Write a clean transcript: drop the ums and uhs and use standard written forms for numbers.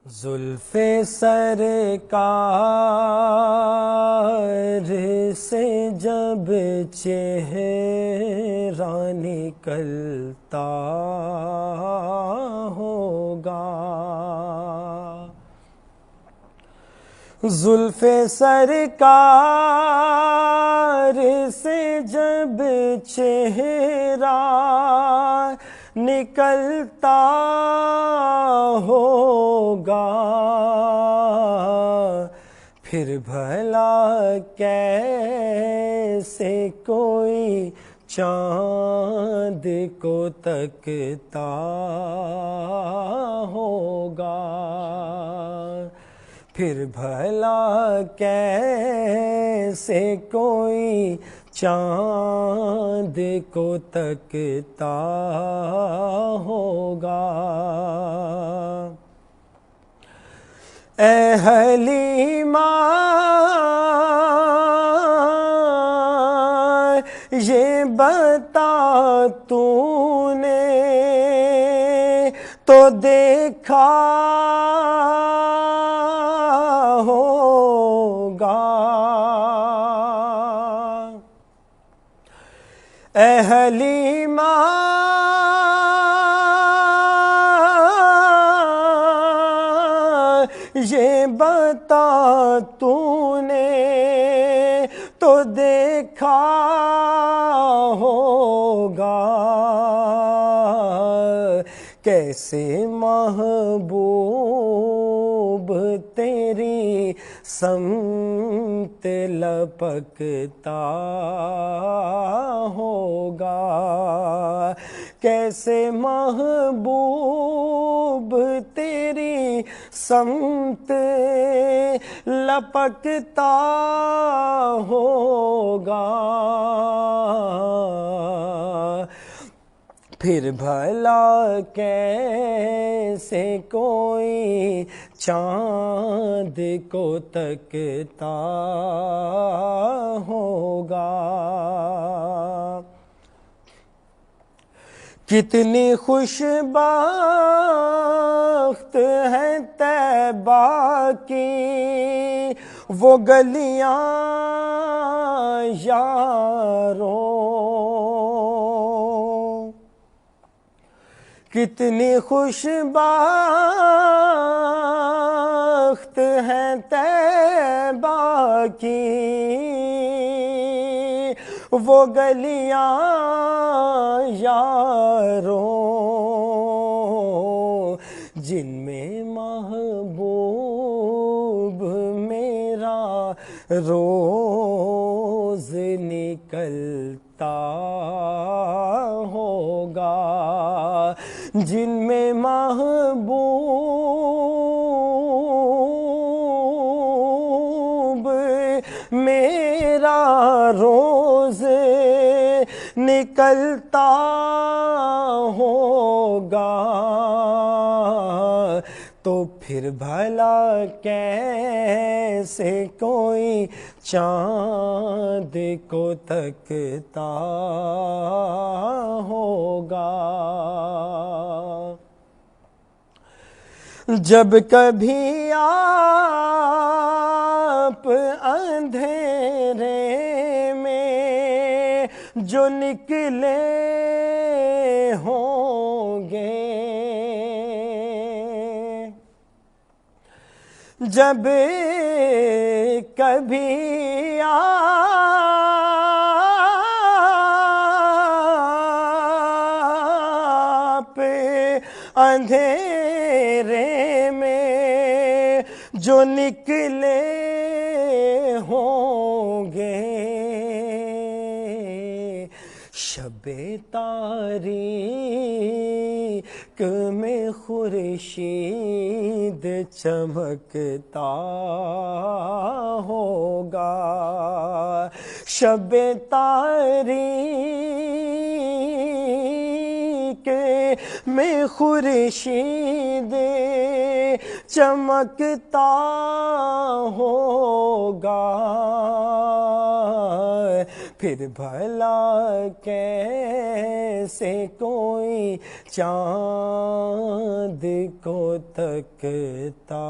زلف سرکار سے جب چہرہ نکلتا ہوگا، زلف سرکار سے جب چہرہ نکلتا ہوگا، پھر بھلا کیسے کوئی چاند کو تکتا ہوگا، پھر بھلا کیسے کوئی چاند کو تکتا ہوگا۔ اے حلیمہ یہ بتا تو نے تو دیکھا ہوگا، اے حلیمہ یہ بتا تو نے تو دیکھا ہوگا، کیسے محبوب تیری سمت لپکتا ہوگا، کیسے محبوب تیری سمت لپکتا ہوگا، پھر بھلا کیسے کوئی چاند کو تکتا ہوگا۔ کتنی خوش بخت ہے طیبہ کی وہ گلیاں یارو، کتنی خوش بخت ہے طیبہ کی وہ گلیاں یارو، جن میں محبوب میرا روز نکلتا ہوگا، جن میں محبوب میرا روز نکلتا ہوگا، تو پھر بھلا کیسے کوئی چاند کو تکتا ہوگا۔ جب کبھی آپ اندھیرے میں جو نکلے ہوں گے، جب کبھی آپ اندھیرے میں جو نکلے ہوں گے، شب تاریک میں خورشید چمکتا ہوگا، شب تاریک میں خورشید چمکتا ہوگا، پھر بھلا کیسے کوئی چاند کو تکتا